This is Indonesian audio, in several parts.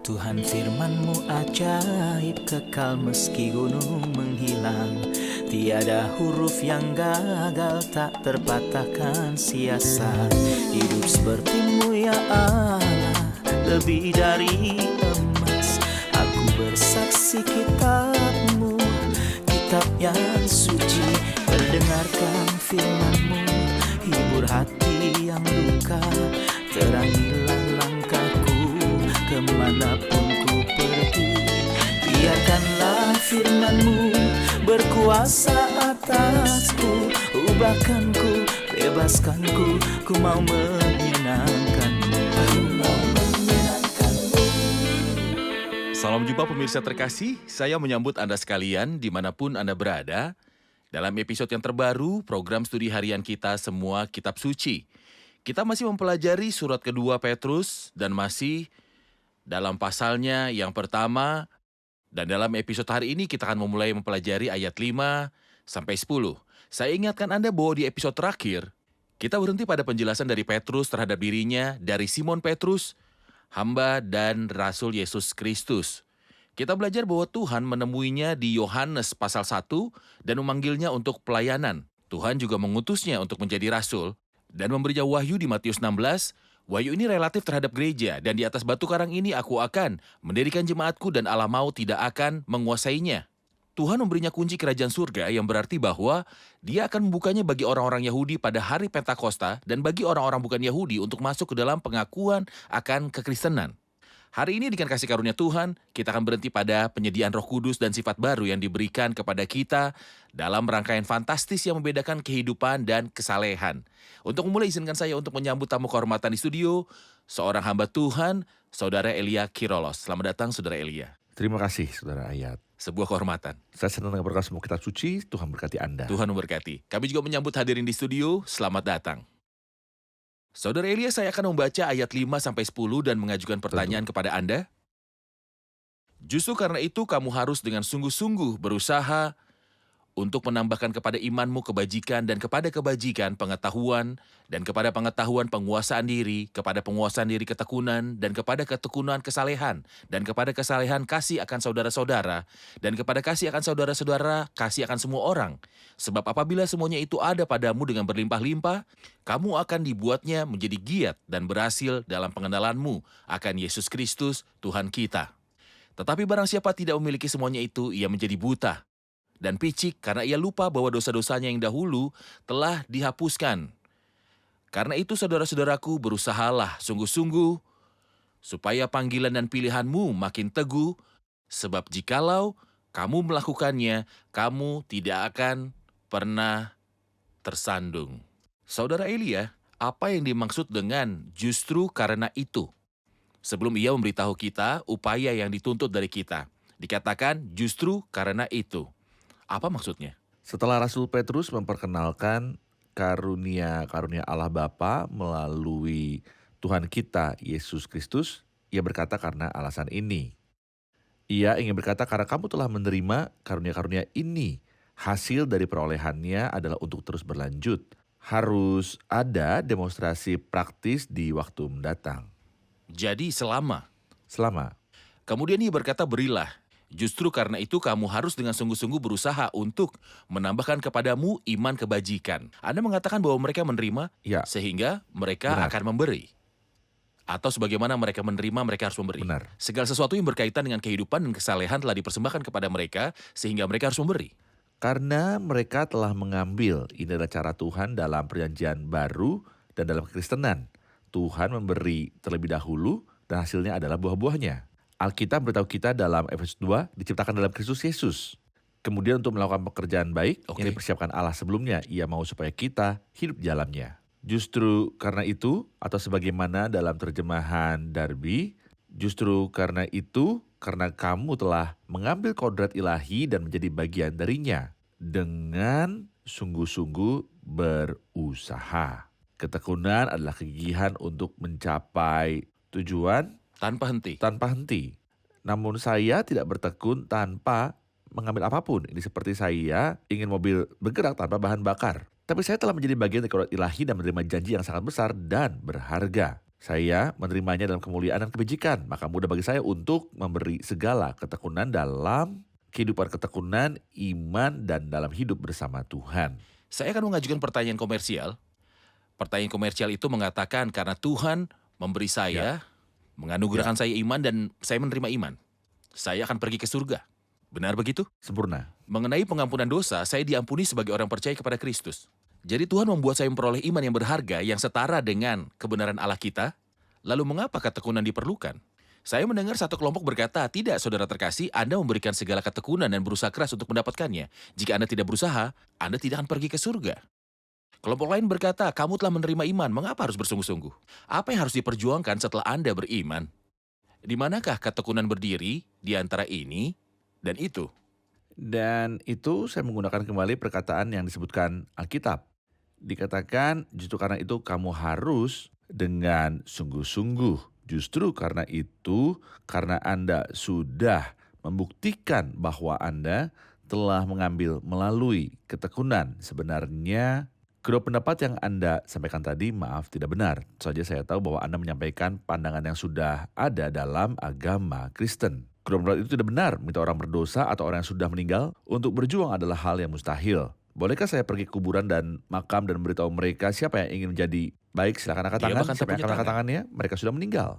Tuhan firman-Mu ajaib, kekal meski gunung menghilang. Tiada huruf yang gagal, tak terpatahkan siasat. Hidup seperti-Mu ya Allah, lebih dari emas. Aku bersaksi kitab-Mu, kitab yang suci. Mendengarkan firman-Mu, hibur hati yang luka. Terangilah langkahku kemanapun ku pergi. Biarkanlah firman-Mu berkuasa atasku. Ubahkanku, bebaskanku, ku mau menyenangkan-Mu. Ku mau menyenangkan-Mu. Salam jumpa pemirsa terkasih, saya menyambut Anda sekalian dimanapun Anda berada. Dalam episode yang terbaru, program studi harian kita Semua Kitab Suci. Kita masih mempelajari surat kedua Petrus dan masih dalam pasalnya yang pertama. Dan dalam episode hari ini kita akan memulai mempelajari ayat 5 sampai 10. Saya ingatkan Anda bahwa di episode terakhir, kita berhenti pada penjelasan dari Petrus terhadap dirinya dari Simon Petrus, hamba dan Rasul Yesus Kristus. Kita belajar bahwa Tuhan menemuinya di Yohanes pasal 1 dan memanggilnya untuk pelayanan. Tuhan juga mengutusnya untuk menjadi rasul dan memberinya wahyu di Matius 16. Wahyu ini relatif terhadap gereja, dan di atas batu karang ini aku akan mendirikan jemaatku dan Allah maut tidak akan menguasainya. Tuhan memberinya kunci kerajaan surga yang berarti bahwa Dia akan membukanya bagi orang-orang Yahudi pada hari Pentakosta dan bagi orang-orang bukan Yahudi untuk masuk ke dalam pengakuan akan kekristenan. Hari ini dengan kasih karunia Tuhan, kita akan berhenti pada penyediaan Roh Kudus dan sifat baru yang diberikan kepada kita dalam rangkaian fantastis yang membedakan kehidupan dan kesalehan. Untuk memulai, izinkan saya untuk menyambut tamu kehormatan di studio, seorang hamba Tuhan, Saudara Elia Kirolos. Selamat datang, Saudara Elia. Terima kasih, Saudara Ayat. Sebuah kehormatan. Saya senang dengan program Semua Kitab Suci. Tuhan berkati Anda. Tuhan memberkati. Kami juga menyambut hadirin di studio, selamat datang. Saudara Elia, saya akan membaca ayat 5-10 dan mengajukan pertanyaan kepada Anda. Justru karena itu kamu harus dengan sungguh-sungguh berusaha untuk menambahkan kepada imanmu kebajikan dan kepada kebajikan pengetahuan dan kepada pengetahuan penguasaan diri, kepada penguasaan diri ketekunan dan kepada ketekunan kesalehan dan kepada kesalehan kasih akan saudara-saudara dan kepada kasih akan saudara-saudara kasih akan semua orang. Sebab apabila semuanya itu ada padamu dengan berlimpah-limpah, kamu akan dibuatnya menjadi giat dan berhasil dalam pengenalanmu akan Yesus Kristus Tuhan kita. Tetapi barang siapa tidak memiliki semuanya itu, ia menjadi buta dan picik karena ia lupa bahwa dosa-dosanya yang dahulu telah dihapuskan. Karena itu saudara-saudaraku, berusahalah sungguh-sungguh supaya panggilan dan pilihanmu makin teguh, sebab jikalau kamu melakukannya, kamu tidak akan pernah tersandung. Saudara Elia, apa yang dimaksud dengan justru karena itu? Sebelum ia memberitahu kita upaya yang dituntut dari kita, dikatakan justru karena itu. Apa maksudnya? Setelah Rasul Petrus memperkenalkan karunia Allah Bapa melalui Tuhan kita, Yesus Kristus, ia berkata karena alasan ini. Ia ingin berkata karena kamu telah menerima karunia-karunia ini, hasil dari perolehannya adalah untuk terus berlanjut. Harus ada demonstrasi praktis di waktu mendatang. Jadi selama. Kemudian ia berkata berilah. Justru karena itu kamu harus dengan sungguh-sungguh berusaha untuk menambahkan kepadamu iman kebajikan. Anda mengatakan bahwa mereka menerima, Ya. sehingga mereka Benar. akan memberi. Atau sebagaimana mereka menerima, mereka harus memberi. Benar. Segala sesuatu yang berkaitan dengan kehidupan dan kesalehan telah dipersembahkan kepada mereka, sehingga mereka harus memberi. Karena mereka telah mengambil, ini adalah cara Tuhan dalam perjanjian baru dan dalam kekristenan. Tuhan memberi terlebih dahulu dan hasilnya adalah buah-buahnya. Alkitab beritahu kita dalam Efesus 2 diciptakan dalam Kristus Yesus. Kemudian untuk melakukan pekerjaan baik yang dipersiapkan Allah sebelumnya, ia mau supaya kita hidup di dalamnya. Justru karena itu, atau sebagaimana dalam terjemahan Darby, justru karena itu, karena kamu telah mengambil kodrat ilahi dan menjadi bagian darinya, dengan sungguh-sungguh berusaha. Ketekunan adalah kegigihan untuk mencapai tujuan Tanpa henti. Namun saya tidak bertekun tanpa mengambil apapun. Ini seperti saya ingin mobil bergerak tanpa bahan bakar. Tapi saya telah menjadi bagian dari kodrat ilahi dan menerima janji yang sangat besar dan berharga. Saya menerimanya dalam kemuliaan dan kebajikan. Maka mudah bagi saya untuk memberi segala ketekunan dalam kehidupan ketekunan, iman, dan dalam hidup bersama Tuhan. Saya akan mengajukan pertanyaan komersial. Pertanyaan komersial itu mengatakan karena Tuhan memberi saya, menganugerahkan saya iman dan saya menerima iman. Saya akan pergi ke surga. Benar begitu? Sempurna. Mengenai pengampunan dosa, saya diampuni sebagai orang percaya kepada Kristus. Jadi Tuhan membuat saya memperoleh iman yang berharga yang setara dengan kebenaran Allah kita. Lalu mengapa ketekunan diperlukan? Saya mendengar satu kelompok berkata, tidak saudara terkasih, Anda memberikan segala ketekunan dan berusaha keras untuk mendapatkannya. Jika Anda tidak berusaha, Anda tidak akan pergi ke surga. Kelompok lain berkata, kamu telah menerima iman, mengapa harus bersungguh-sungguh? Apa yang harus diperjuangkan setelah Anda beriman? Di manakah ketekunan berdiri di antara ini dan itu? Dan itu saya menggunakan kembali perkataan yang disebutkan Alkitab. Dikatakan justru karena itu kamu harus dengan sungguh-sungguh. Justru karena itu, karena Anda sudah membuktikan bahwa Anda telah mengambil melalui ketekunan. Sebenarnya kedua pendapat yang Anda sampaikan tadi, maaf, tidak benar. Saja saya tahu bahwa Anda menyampaikan pandangan yang sudah ada dalam agama Kristen. Kedua pendapat itu tidak benar. Minta orang berdosa atau orang yang sudah meninggal untuk berjuang adalah hal yang mustahil. Bolehkah saya pergi ke kuburan dan makam dan beritahu mereka siapa yang ingin menjadi baik? Silakan angkat Dia tangan. bahkan tak Siapa yang punya akan angkat tangan. tangannya? Mereka sudah meninggal.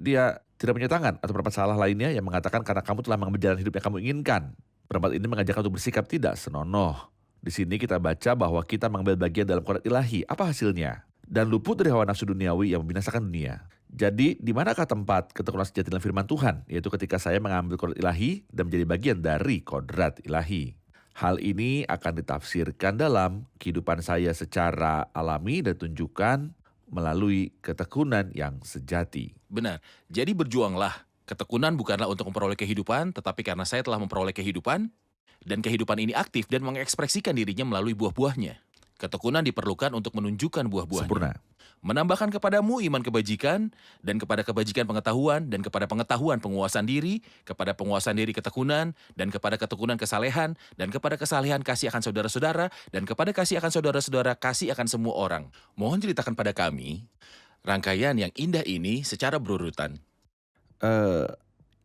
Dia tidak punya tangan atau pendapat salah lainnya yang mengatakan karena kamu telah mengambil jalan hidup yang kamu inginkan. Pendapat ini mengajarkan untuk bersikap tidak senonoh. Di sini kita baca bahwa kita mengambil bagian dalam kodrat ilahi. Apa hasilnya? Dan luput dari hawa nafsu duniawi yang membinasakan dunia. Jadi, di manakah tempat ketekunan sejati dalam firman Tuhan? Yaitu ketika saya mengambil kodrat ilahi dan menjadi bagian dari kodrat ilahi. Hal ini akan ditafsirkan dalam kehidupan saya secara alami dan tunjukkan melalui ketekunan yang sejati. Benar. Jadi berjuanglah. Ketekunan bukanlah untuk memperoleh kehidupan, tetapi karena saya telah memperoleh kehidupan, dan kehidupan ini aktif dan mengekspresikan dirinya melalui buah-buahnya. Ketekunan diperlukan untuk menunjukkan buah-buahnya. Sempurna. Menambahkan kepadamu iman kebajikan, dan kepada kebajikan pengetahuan, dan kepada pengetahuan penguasaan diri, kepada penguasaan diri ketekunan, dan kepada ketekunan kesalehan, dan kepada kesalehan kasih akan saudara-saudara, dan kepada kasih akan saudara-saudara kasih akan semua orang. Mohon ceritakan pada kami rangkaian yang indah ini secara berurutan.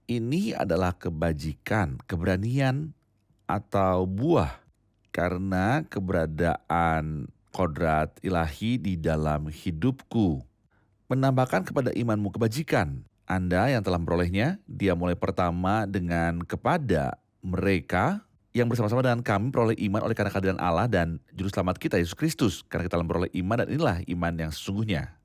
Ini adalah kebajikan, keberanian, atau buah karena keberadaan kodrat ilahi di dalam hidupku. Menambahkan kepada imanmu kebajikan. Anda yang telah memperolehnya, dia mulai pertama dengan kepada mereka yang bersama-sama dengan kami peroleh iman oleh karena kehadiran Allah dan Juru Selamat kita, Yesus Kristus. Karena kita telah memperoleh iman dan inilah iman yang sesungguhnya.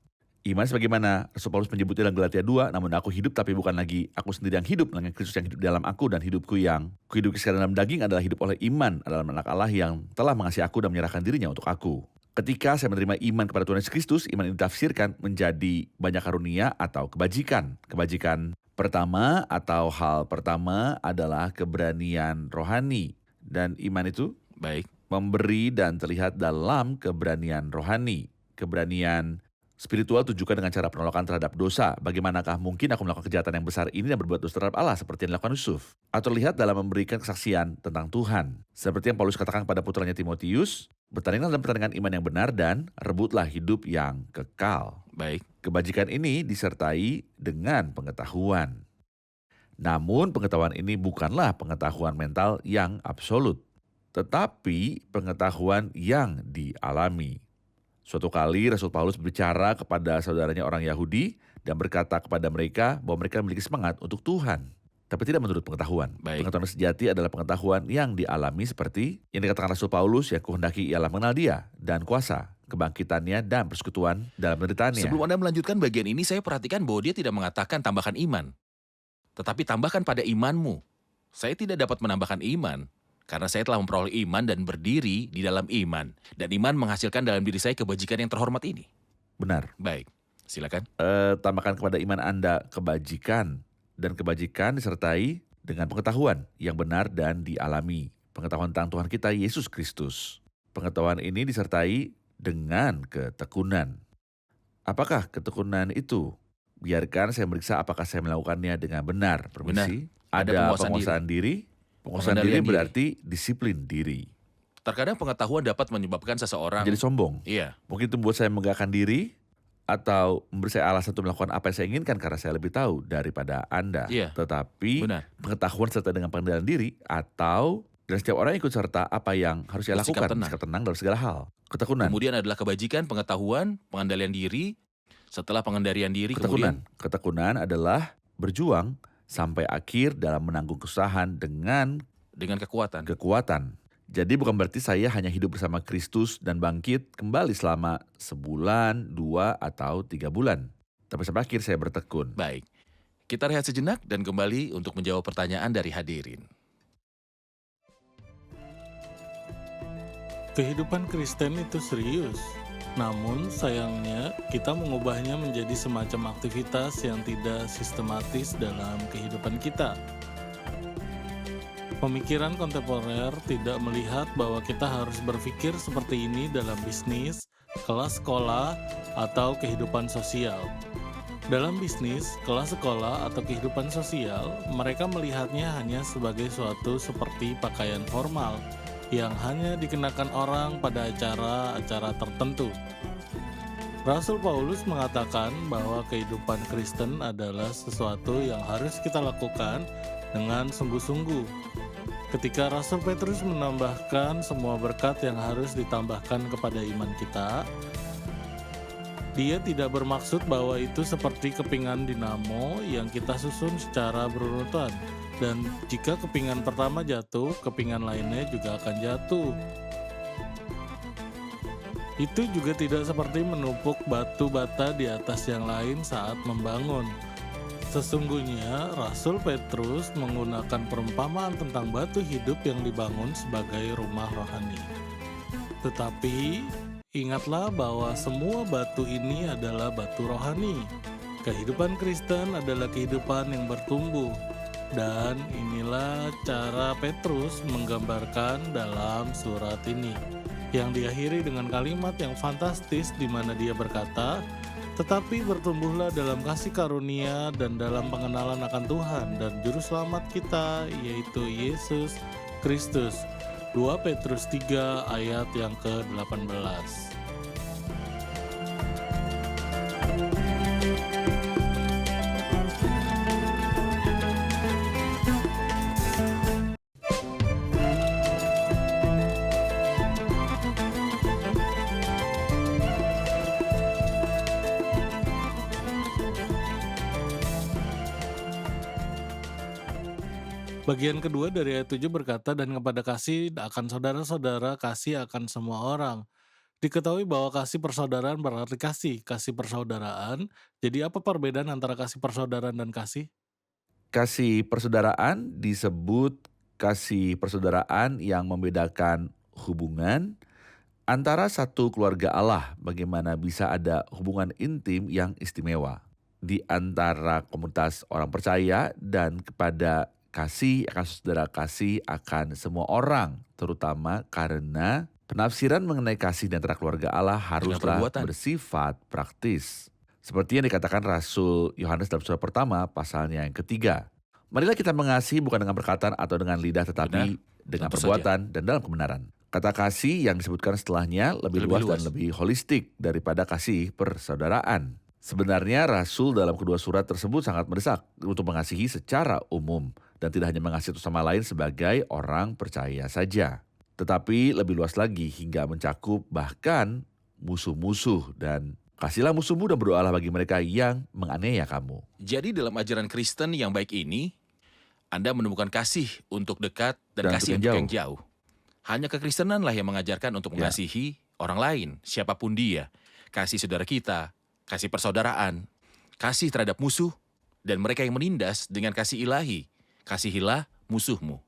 Iman sebagaimana Rasul Paulus menyebutnya dalam Galatia 2, namun aku hidup tapi bukan lagi aku sendiri yang hidup, melainkan Kristus yang hidup di dalam aku dan hidupku yang kuhidupi sekarang dalam daging adalah hidup oleh iman adalah anak Allah yang telah mengasihi aku dan menyerahkan dirinya untuk aku. Ketika saya menerima iman kepada Tuhan Yesus Kristus, iman ini ditafsirkan menjadi banyak karunia atau kebajikan. Kebajikan pertama atau hal pertama adalah keberanian rohani. Dan iman itu Baik. memberi dan terlihat dalam keberanian rohani. Keberanian spiritual tujukan dengan cara penolakan terhadap dosa. Bagaimanakah mungkin aku melakukan kejahatan yang besar ini dan berbuat dosa terhadap Allah seperti yang dilakukan Yusuf? Atau lihat dalam memberikan kesaksian tentang Tuhan. Seperti yang Paulus katakan pada putranya Timotius, bertandinglah dalam pertandingan iman yang benar dan rebutlah hidup yang kekal. Baik. Kebajikan ini disertai dengan pengetahuan. Namun pengetahuan ini bukanlah pengetahuan mental yang absolut, tetapi pengetahuan yang dialami. Suatu kali Rasul Paulus berbicara kepada saudaranya orang Yahudi dan berkata kepada mereka bahwa mereka memiliki semangat untuk Tuhan, tapi tidak menurut pengetahuan. Baik. Pengetahuan sejati adalah pengetahuan yang dialami seperti yang dikatakan Rasul Paulus yang kuhendaki ialah mengenal dia dan kuasa, kebangkitannya dan persekutuan dalam penderitaannya. Sebelum Anda melanjutkan bagian ini, saya perhatikan bahwa dia tidak mengatakan tambahkan iman. Tetapi tambahkan pada imanmu. Saya tidak dapat menambahkan iman. Karena saya telah memperoleh iman dan berdiri di dalam iman. Dan iman menghasilkan dalam diri saya kebajikan yang terhormat ini. Benar. Baik, silakan. Tambahkan kepada iman Anda kebajikan, dan kebajikan disertai dengan pengetahuan yang benar dan dialami. Pengetahuan tentang Tuhan kita, Yesus Kristus. Pengetahuan ini disertai dengan ketekunan. Apakah ketekunan itu? Biarkan saya meriksa apakah saya melakukannya dengan benar. Permisi. Ada Ada penguasaan penguasaan diri. Penguasaan Pengendalian diri diri. berarti disiplin diri. Terkadang pengetahuan dapat menyebabkan seseorang... Jadi sombong. Iya, Mungkin itu membuat saya menegakkan diri atau memberi saya alasan untuk melakukan apa yang saya inginkan karena saya lebih tahu daripada Anda. Iya, Tetapi benar. pengetahuan serta dengan pengendalian diri atau dan setiap orang ikut serta apa yang harus ia Bersikap lakukan, tenang. bersikap tenang dalam segala hal. Ketekunan, Kemudian adalah kebajikan, pengetahuan, pengendalian diri. Setelah pengendalian diri, kemudian ketekunan adalah berjuang sampai akhir dalam menanggung kesusahan dengan dengan kekuatan. kekuatan. Jadi bukan berarti saya hanya hidup bersama Kristus dan bangkit kembali selama sebulan, 2, atau 3 bulan. Tapi sampai akhir saya bertekun. Baik, kita rehat sejenak dan kembali untuk menjawab pertanyaan dari hadirin. Kehidupan Kristen itu serius. Namun sayangnya kita mengubahnya menjadi semacam aktivitas yang tidak sistematis dalam kehidupan kita. Pemikiran kontemporer tidak melihat bahwa kita harus berpikir seperti ini dalam bisnis, kelas sekolah, atau kehidupan sosial. Dalam bisnis, kelas sekolah, atau kehidupan sosial, mereka melihatnya hanya sebagai suatu seperti pakaian formal yang hanya dikenakan orang pada acara-acara tertentu. Rasul Paulus mengatakan bahwa kehidupan Kristen adalah sesuatu yang harus kita lakukan dengan sungguh-sungguh. Ketika Rasul Petrus menambahkan semua berkat yang harus ditambahkan kepada iman kita, dia tidak bermaksud bahwa itu seperti kepingan dinamo yang kita susun secara berurutan. Dan jika kepingan pertama jatuh, kepingan lainnya juga akan jatuh. Itu juga tidak seperti menumpuk batu bata di atas yang lain saat membangun. Sesungguhnya, Rasul Petrus menggunakan perumpamaan tentang batu hidup yang dibangun sebagai rumah rohani. Tetapi, ingatlah bahwa semua batu ini adalah batu rohani. Kehidupan Kristen adalah kehidupan yang bertumbuh. Dan inilah cara Petrus menggambarkan dalam surat ini, yang diakhiri dengan kalimat yang fantastis di mana dia berkata, "Tetapi bertumbuhlah dalam kasih karunia dan dalam pengenalan akan Tuhan dan Juru Selamat kita, yaitu Yesus Kristus." 2 Petrus 3 ayat yang ke-18. Bagian kedua dari ayat 7 berkata, "Dan kepada kasih akan saudara-saudara, kasih akan semua orang." Diketahui bahwa kasih persaudaraan berarti kasih persaudaraan. Jadi apa perbedaan antara kasih persaudaraan dan kasih? Kasih persaudaraan disebut kasih persaudaraan yang membedakan hubungan antara satu keluarga Allah, bagaimana bisa ada hubungan intim yang istimewa di antara komunitas orang percaya dan kepada kasih akan saudara, kasih akan semua orang, terutama karena penafsiran mengenai kasih di antara keluarga Allah haruslah perbuatan. bersifat praktis. Seperti yang dikatakan Rasul Yohanes dalam surat pertama pasalnya yang ketiga. Marilah kita mengasihi bukan dengan perkataan atau dengan lidah, tetapi dengan tentu perbuatan dan dalam kebenaran. Kata kasih yang disebutkan setelahnya lebih luas dan lebih holistik daripada kasih persaudaraan. Sebenarnya Rasul dalam kedua surat tersebut sangat mendesak untuk mengasihi secara umum dan tidak hanya mengasihi satu sama lain sebagai orang percaya saja, tetapi lebih luas lagi hingga mencakup bahkan musuh-musuh, dan kasihlah musuhmu dan berdoalah bagi mereka yang menganiaya kamu. Jadi dalam ajaran Kristen yang baik ini, Anda menemukan kasih untuk dekat dan kasih untuk yang jauh. Hanya kekristenanlah yang mengajarkan untuk mengasihi orang lain, siapapun dia. Kasih saudara kita, kasih persaudaraan, kasih terhadap musuh, dan mereka yang menindas dengan kasih ilahi. Kasihilah musuhmu.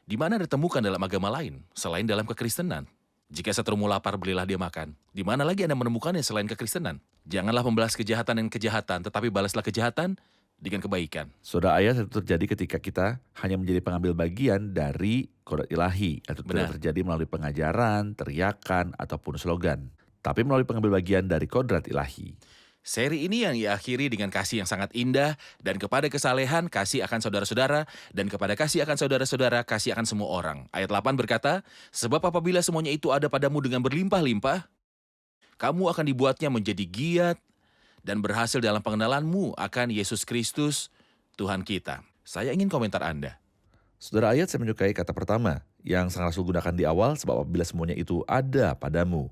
Di mana ditemukan dalam agama lain selain dalam kekristenan? Jika seterumu lapar, berilah dia makan. Di mana lagi Anda menemukannya selain kekristenan? Janganlah membalas kejahatan dengan kejahatan, tetapi balaslah kejahatan dengan kebaikan. Saudara, ayat itu terjadi ketika kita hanya menjadi pengambil bagian dari kodrat ilahi, atau tidak terjadi melalui pengajaran, teriakan, ataupun slogan, tapi melalui pengambil bagian dari kodrat ilahi. Seri ini yang diakhiri dengan kasih yang sangat indah, dan kepada kesalehan kasih akan saudara-saudara, dan kepada kasih akan saudara-saudara kasih akan semua orang. Ayat 8 berkata, "Sebab apabila semuanya itu ada padamu dengan berlimpah-limpah, kamu akan dibuatnya menjadi giat dan berhasil dalam pengenalanmu akan Yesus Kristus, Tuhan kita. Saya ingin komentar Anda. Saudara, ayat saya menyukai kata pertama yang Sang Rasul gunakan di awal, sebab apabila semuanya itu ada padamu.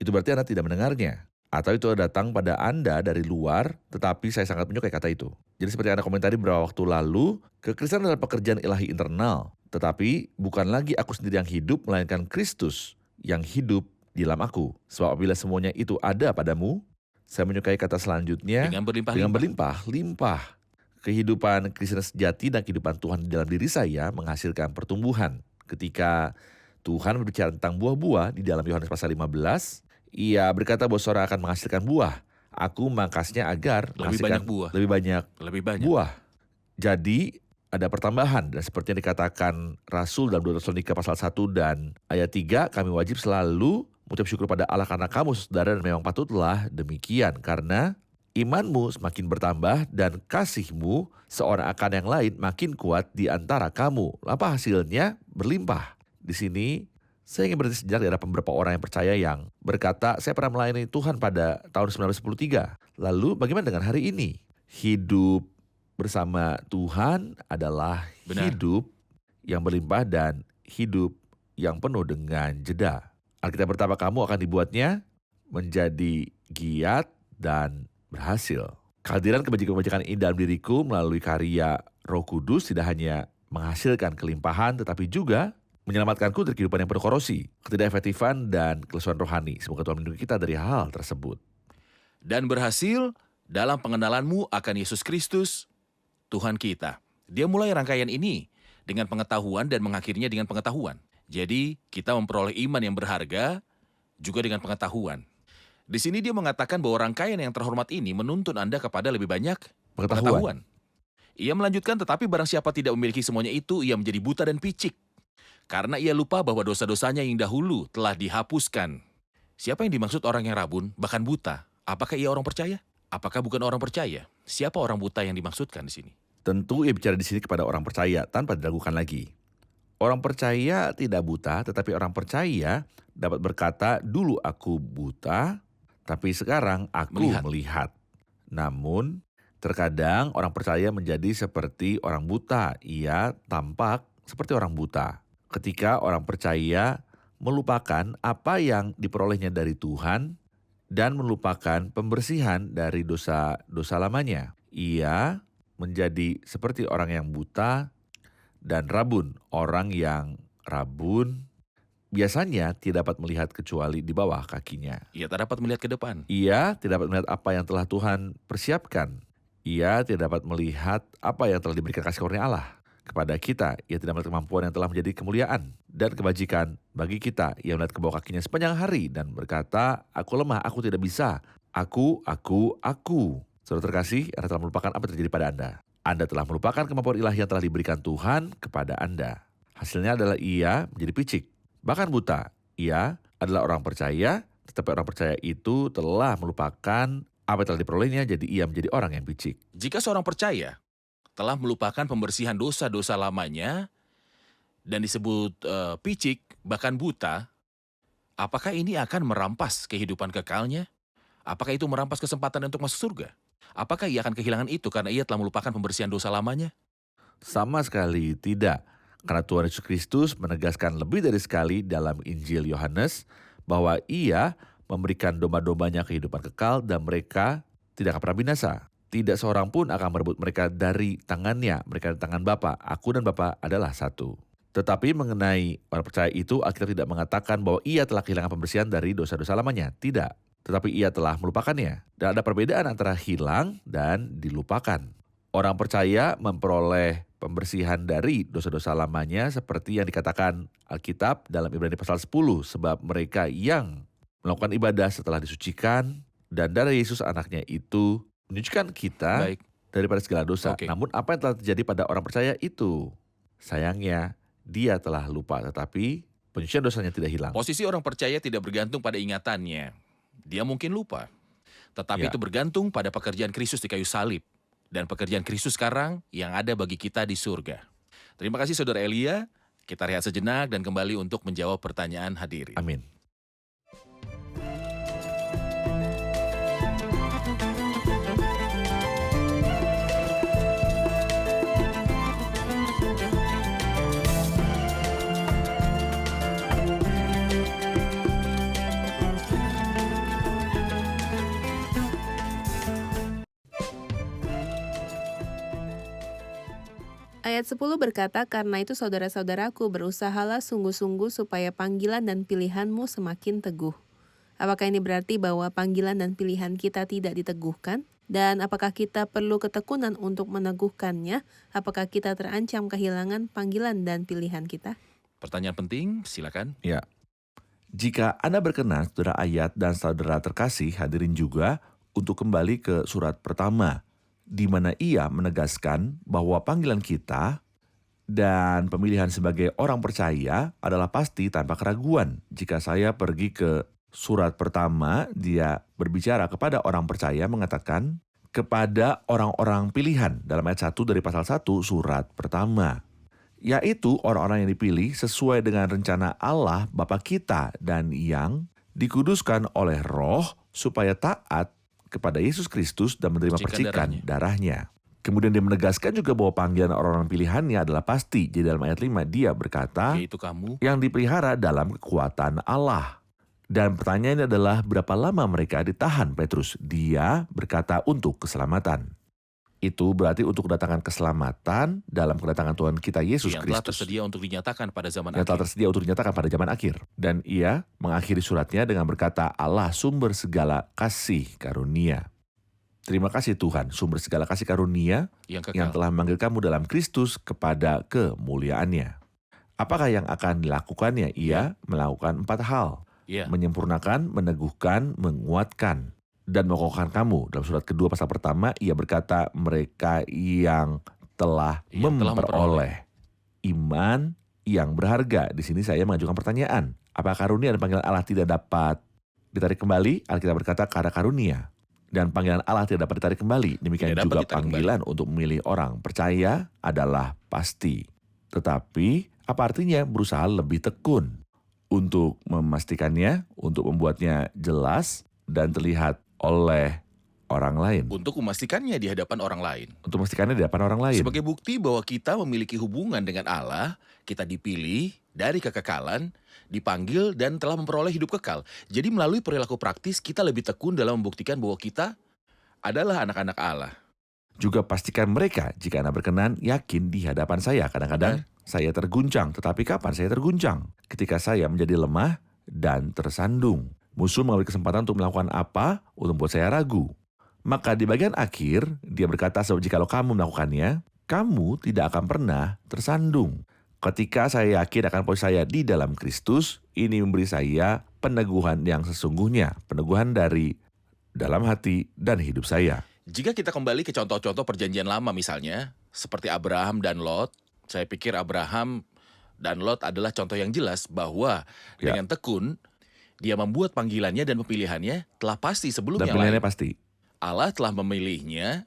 Itu berarti Anda tidak mendengarnya. Atau itu datang pada Anda dari luar, tetapi saya sangat menyukai kata itu. Jadi seperti Anda komentari beberapa waktu lalu, kekristenan adalah pekerjaan ilahi internal. Tetapi bukan lagi aku sendiri yang hidup, melainkan Kristus yang hidup di dalam aku. Sebab apabila semuanya itu ada padamu, saya menyukai kata selanjutnya, Dengan dengan berlimpah-limpah. berlimpah-limpah. Kehidupan Kristen sejati dan kehidupan Tuhan di dalam diri saya menghasilkan pertumbuhan. Ketika Tuhan berbicara tentang buah-buah di dalam Yohanes pasal 15, Ia berkata bahwa seorang akan menghasilkan buah. Aku memangkasnya agar Lebih menghasilkan banyak buah. lebih banyak buah. Jadi ada pertambahan, dan seperti yang dikatakan Rasul dalam 2 Tesalonika pasal 1 dan ayat 3, kami wajib selalu mengucap syukur pada Allah karena kamu saudara, dan memang patutlah demikian, karena imanmu semakin bertambah dan kasihmu seorang akan yang lain makin kuat di antara kamu. Apa hasilnya? Berlimpah. Di sini saya ingin berhenti sejenak di hadapan beberapa orang yang percaya yang berkata, saya pernah melayani Tuhan pada tahun 1993. Lalu bagaimana dengan hari ini? Hidup bersama Tuhan adalah Benar. hidup yang berlimpah dan hidup yang penuh dengan jeda. Alkitab berkata kamu akan dibuatnya menjadi giat dan berhasil. Kehadiran kebajikan-kebajikan ini dalam diriku melalui karya Roh Kudus tidak hanya menghasilkan kelimpahan, tetapi juga menyelamatkanku dari kehidupan yang penuh korosi, ketidakefektifan, dan kelesuan rohani. Semoga Tuhan melindungi kita dari hal tersebut. Dan berhasil dalam pengenalanmu akan Yesus Kristus, Tuhan kita. Dia mulai rangkaian ini dengan pengetahuan dan mengakhirinya dengan pengetahuan. Jadi kita memperoleh iman yang berharga juga dengan pengetahuan. Di sini dia mengatakan bahwa rangkaian yang terhormat ini menuntun Anda kepada lebih banyak pengetahuan. Ia melanjutkan, tetapi barang siapa tidak memiliki semuanya itu, ia menjadi buta dan picik. Karena ia lupa bahwa dosa-dosanya yang dahulu telah dihapuskan. Siapa yang dimaksud orang yang rabun, bahkan buta? Apakah ia orang percaya? Apakah bukan orang percaya? Siapa orang buta yang dimaksudkan di sini? Tentu ia bicara di sini kepada orang percaya tanpa diragukan lagi. Orang percaya tidak buta, tetapi orang percaya dapat berkata, dulu aku buta, tapi sekarang aku melihat. Namun, terkadang orang percaya menjadi seperti orang buta. Ia tampak seperti orang buta. Ketika orang percaya melupakan apa yang diperolehnya dari Tuhan dan melupakan pembersihan dari dosa-dosa lamanya. Ia menjadi seperti orang yang buta dan rabun. Orang yang rabun biasanya tidak dapat melihat kecuali di bawah kakinya. Ia tak dapat melihat ke depan. Ia tidak dapat melihat apa yang telah Tuhan persiapkan. Ia tidak dapat melihat apa yang telah diberikan kasih karunia Allah kepada kita. Ia tidak melihat kemampuan yang telah menjadi kemuliaan dan kebajikan bagi kita. Ia melihat ke bawah kakinya sepanjang hari dan berkata, aku lemah, aku tidak bisa. Aku. Saudara terkasih, Anda telah melupakan apa yang terjadi pada Anda. Anda telah melupakan kemampuan ilahi yang telah diberikan Tuhan kepada Anda. Hasilnya adalah ia menjadi picik, bahkan buta. Ia adalah orang percaya, tetapi orang percaya itu telah melupakan apa yang telah diperolehnya, jadi ia menjadi orang yang picik. Jika seorang percaya telah melupakan pembersihan dosa-dosa lamanya dan disebut picik, bahkan buta, apakah ini akan merampas kehidupan kekalnya? Apakah itu merampas kesempatan untuk masuk surga? Apakah ia akan kehilangan itu karena ia telah melupakan pembersihan dosa lamanya? Sama sekali tidak. Karena Tuhan Yesus Kristus menegaskan lebih dari sekali dalam Injil Yohanes bahwa ia memberikan domba-dombanya kehidupan kekal dan mereka tidak akan pernah binasa. Tidak seorang pun akan merebut mereka dari tangannya, mereka dari tangan Bapa. Aku dan Bapa adalah satu. Tetapi mengenai orang percaya itu, Alkitab tidak mengatakan bahwa ia telah kehilangan pembersihan dari dosa-dosa lamanya. Tidak. Tetapi ia telah melupakannya. Dan ada perbedaan antara hilang dan dilupakan. Orang percaya memperoleh pembersihan dari dosa-dosa lamanya seperti yang dikatakan Alkitab dalam Ibrani pasal 10. Sebab mereka yang melakukan ibadah setelah disucikan dan darah Yesus anaknya itu menyucikan kita daripada segala dosa. Namun apa yang telah terjadi pada orang percaya itu? Sayangnya dia telah lupa, tetapi penyucian dosanya tidak hilang. Posisi orang percaya tidak bergantung pada ingatannya. Dia mungkin lupa. Tetapi itu bergantung pada pekerjaan Kristus di kayu salib. Dan pekerjaan Kristus sekarang yang ada bagi kita di surga. Terima kasih Saudara Elia. Kita rehat sejenak dan kembali untuk menjawab pertanyaan hadirin. Amin. Ayat 10 berkata, "Karena itu saudara-saudaraku, berusahalah sungguh-sungguh supaya panggilan dan pilihanmu semakin teguh." Apakah ini berarti bahwa panggilan dan pilihan kita tidak diteguhkan? Dan apakah kita perlu ketekunan untuk meneguhkannya? Apakah kita terancam kehilangan panggilan dan pilihan kita? Pertanyaan penting, silakan. Ya. Jika Anda berkenan, saudara Ayat dan saudara terkasih, hadirin juga untuk kembali ke surat pertama, di mana ia menegaskan bahwa panggilan kita dan pemilihan sebagai orang percaya adalah pasti tanpa keraguan. Jika saya pergi ke surat pertama, dia berbicara kepada orang percaya, mengatakan kepada orang-orang pilihan dalam ayat 1 dari pasal 1 surat pertama. Yaitu orang-orang yang dipilih sesuai dengan rencana Allah Bapa kita dan yang dikuduskan oleh Roh supaya taat kepada Yesus Kristus dan menerima percikan darahnya. Kemudian dia menegaskan juga bahwa panggilan orang-orang pilihannya adalah pasti. Jadi dalam ayat 5 dia berkata, Yaitu kamu. yang dipelihara dalam kekuatan Allah. Dan pertanyaannya adalah berapa lama mereka ditahan Petrus? Dia berkata untuk keselamatan. Itu berarti untuk kedatangan keselamatan dalam kedatangan Tuhan kita Yesus Yang telah Kristus. tersedia untuk dinyatakan pada zaman Yang telah akhir. tersedia untuk dinyatakan pada zaman akhir. Dan ia mengakhiri suratnya dengan berkata, Allah sumber segala kasih karunia. Terima kasih Tuhan, sumber segala kasih karunia Yang yang kekal. telah memanggil kamu dalam Kristus kepada kemuliaannya. Apakah yang akan dilakukannya? Ia melakukan 4 hal. Ya. Menyempurnakan, meneguhkan, menguatkan, dan mengokohkan kamu. Dalam surat kedua pasal pertama, ia berkata mereka yang telah memperoleh iman yang berharga. Di sini saya mengajukan pertanyaan. Apakah karunia dan panggilan Allah tidak dapat ditarik kembali? Alkitab berkata karena karunia dan panggilan Allah tidak dapat ditarik kembali. Demikian Tidak dapat juga ditarik panggilan untuk memilih orang percaya adalah pasti. Tetapi apa artinya berusaha lebih tekun untuk memastikannya, untuk membuatnya jelas dan terlihat oleh orang lain. Untuk memastikannya di hadapan orang lain. Untuk memastikannya di hadapan orang lain. Sebagai bukti bahwa kita memiliki hubungan dengan Allah, kita dipilih dari kekekalan, dipanggil dan telah memperoleh hidup kekal. Jadi melalui perilaku praktis, kita lebih tekun dalam membuktikan bahwa kita adalah anak-anak Allah. Juga pastikan mereka, jika Anda berkenan, yakin di hadapan saya. Kadang-kadang saya terguncang, tetapi kapan saya terguncang? Ketika saya menjadi lemah dan tersandung. Musuh mengambil kesempatan untuk melakukan apa? Untuk membuat saya ragu. Maka di bagian akhir, dia berkata, sebab jikalau kamu melakukannya, kamu tidak akan pernah tersandung. Ketika saya yakin akan posisi saya di dalam Kristus, ini memberi saya peneguhan yang sesungguhnya. Peneguhan dari dalam hati dan hidup saya. Jika kita kembali ke contoh-contoh perjanjian lama misalnya, seperti Abraham dan Lot, saya pikir Abraham dan Lot adalah contoh yang jelas bahwa dengan tekun, dia membuat panggilannya dan pemilihannya telah pasti sebelum Dan yang pilihannya lain. pasti. Allah telah memilihnya,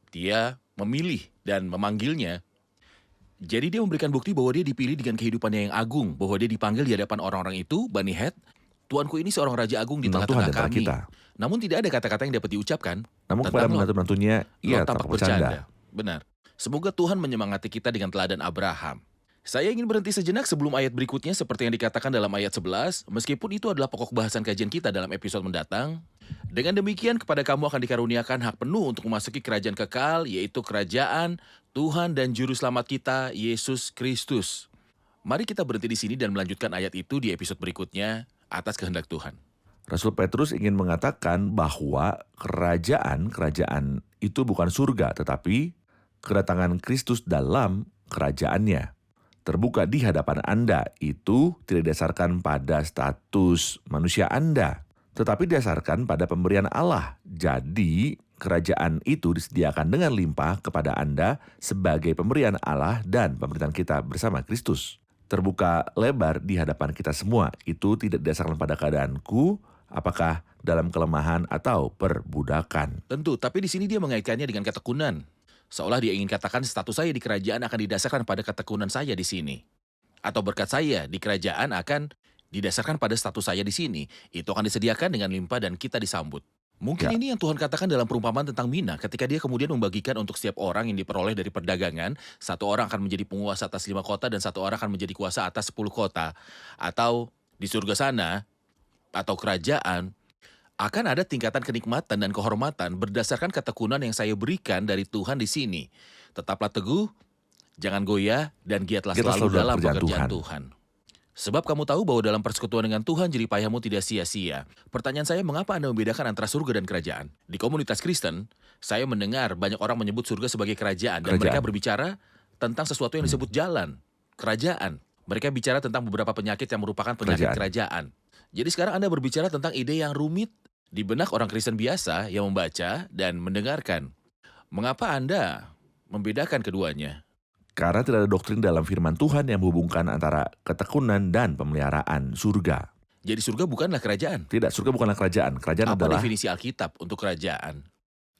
dia memilih dan memanggilnya. Jadi dia memberikan bukti bahwa dia dipilih dengan kehidupannya yang agung, bahwa dia dipanggil di hadapan orang-orang itu, Bani Het, Tuanku ini seorang raja agung di Memang Tuhan tengah-tengah di antara kami. kita. Namun tidak ada kata-kata yang dapat diucapkan. Namun Tentang kepada Lot. menantu-menantunya, ia Lot tampak bercanda. Benar. Semoga Tuhan menyemangati kita dengan teladan Abraham. Saya ingin berhenti sejenak sebelum ayat berikutnya seperti yang dikatakan dalam ayat 11, meskipun itu adalah pokok bahasan kajian kita dalam episode mendatang. Dengan demikian kepada kamu akan dikaruniakan hak penuh untuk memasuki kerajaan kekal, yaitu kerajaan Tuhan dan Juru Selamat kita, Yesus Kristus. Mari kita berhenti di sini dan melanjutkan ayat itu di episode berikutnya atas kehendak Tuhan. Rasul Petrus ingin mengatakan bahwa kerajaan itu bukan surga, tetapi kedatangan Kristus dalam kerajaannya. Terbuka di hadapan Anda itu tidak didasarkan pada status manusia Anda, tetapi didasarkan pada pemberian Allah. Jadi, kerajaan itu disediakan dengan limpah kepada Anda sebagai pemberian Allah dan pemerintahan kita bersama Kristus. Terbuka lebar di hadapan kita semua, itu tidak didasarkan pada keadaanku, apakah dalam kelemahan atau perbudakan. Tentu, tapi di sini dia mengaitkannya dengan ketekunan. Seolah dia ingin katakan status saya di kerajaan akan didasarkan pada ketekunan saya di sini. Atau berkat saya di kerajaan akan didasarkan pada status saya di sini. Itu akan disediakan dengan limpah dan kita disambut. Mungkin ini yang Tuhan katakan dalam perumpamaan tentang Mina ketika dia kemudian membagikan untuk setiap orang yang diperoleh dari perdagangan, satu orang akan menjadi penguasa atas 5 kota dan satu orang akan menjadi kuasa atas 10 kota. Atau di surga sana, atau kerajaan, akan ada tingkatan kenikmatan dan kehormatan berdasarkan ketekunan yang saya berikan dari Tuhan di sini. Tetaplah teguh, Jangan goyah dan giatlah Giatlah selalu selalu dalam dalam pekerjaan pekerjaan Tuhan. Tuhan. Sebab kamu tahu bahwa dalam persekutuan dengan Tuhan jeripayahmu tidak sia-sia. Pertanyaan saya, mengapa Anda membedakan antara surga dan kerajaan? Di komunitas Kristen, saya mendengar banyak orang menyebut surga sebagai kerajaan. Dan mereka berbicara tentang sesuatu yang disebut jalan, kerajaan. Mereka bicara tentang beberapa penyakit yang merupakan penyakit kerajaan. Jadi sekarang Anda berbicara tentang ide yang rumit di benak orang Kristen biasa yang membaca dan mendengarkan. Mengapa Anda membedakan keduanya? Karena tidak ada doktrin dalam firman Tuhan yang menghubungkan antara ketekunan dan pemeliharaan surga. Jadi surga bukanlah kerajaan. Tidak, surga bukanlah kerajaan. Kerajaan Apa adalah definisi Alkitab untuk kerajaan?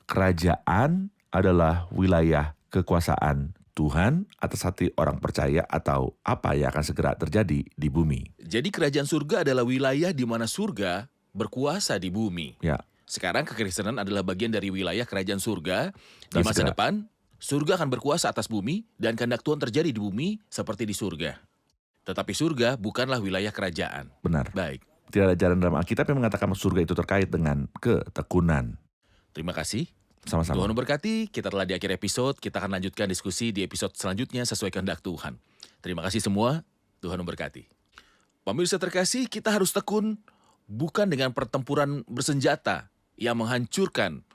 kerajaan adalah wilayah kekuasaan Tuhan atas hati orang percaya atau apa yang akan segera terjadi di bumi. Jadi kerajaan surga adalah wilayah di mana surga berkuasa di bumi. Ya, Sekarang kekristenan adalah bagian dari wilayah kerajaan surga. Di Dan masa segera. depan, surga akan berkuasa atas bumi dan kehendak Tuhan terjadi di bumi seperti di surga. Tetapi surga bukanlah wilayah kerajaan. benar. Baik, Tidak ada jalan dalam Alkitab yang mengatakan surga itu terkait dengan ketekunan. terima kasih. Sama-sama. Tuhan memberkati, kita telah di akhir episode, kita akan lanjutkan diskusi di episode selanjutnya sesuai kehendak Tuhan. Terima kasih semua, Tuhan memberkati. Pemirsa terkasih, kita harus tekun bukan dengan pertempuran bersenjata yang menghancurkan,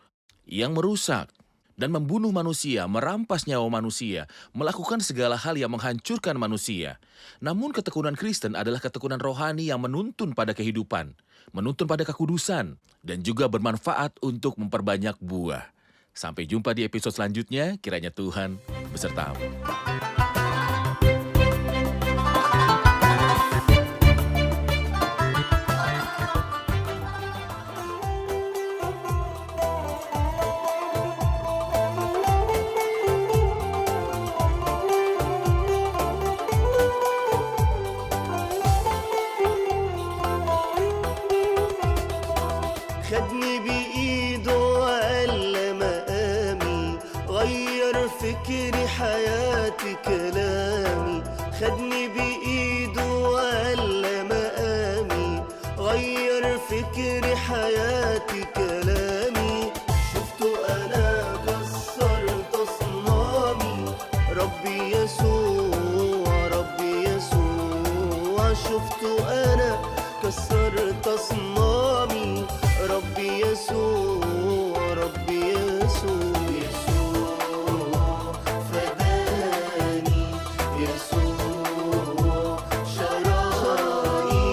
yang merusak, dan membunuh manusia, merampas nyawa manusia, melakukan segala hal yang menghancurkan manusia. Namun ketekunan Kristen adalah ketekunan rohani yang menuntun pada kehidupan, menuntun pada kekudusan, dan juga bermanfaat untuk memperbanyak buah. Sampai jumpa di episode selanjutnya, kiranya Tuhan besertamu. خدني بإيده وقال مقامي غير فكري حياتي كلامي خدني بإيده وقال مقامي غير فكري حياتي كلامي شفته أنا كسرت أصنامي ربي يسوع ربي يسوع شفته أنا كسرت أصنامي ربي يسوع ربي يسوع يسوع فداني يسوع شراني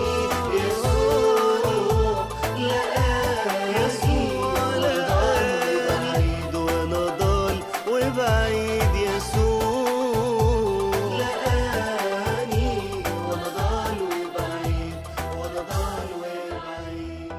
يسوع لقاني بعيد وانا ضال وبعيد يسوع لقاني وانا ضال وبعيد وانا ضال وبعيد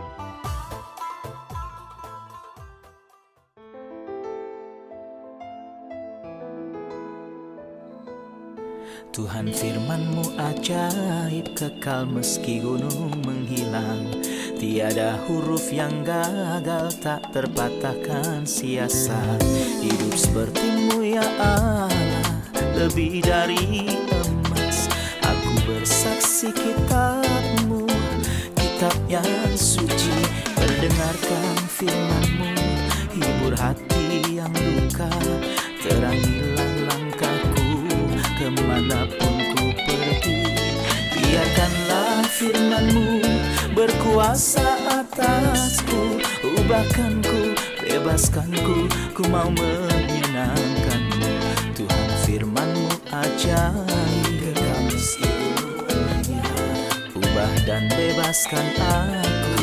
Tuhan firman-Mu ajaib, kekal meski gunung menghilang. Tiada huruf yang gagal, tak terpatahkan siasat. Hidup seperti-Mu ya Allah, lebih dari emas. Aku bersaksi kitab-Mu, kitab yang suci. Mendengarkan firman-Mu, hibur hati yang duka. Terangilah langkahku kemanapun ku pergi. Biarkanlah firman-Mu berkuasa atasku. Ubahkanku, bebaskanku, ku mau menyenangkan-Mu. Tuhan firman-Mu ajaib, kekal seluruhnya. Ubah dan bebaskan aku.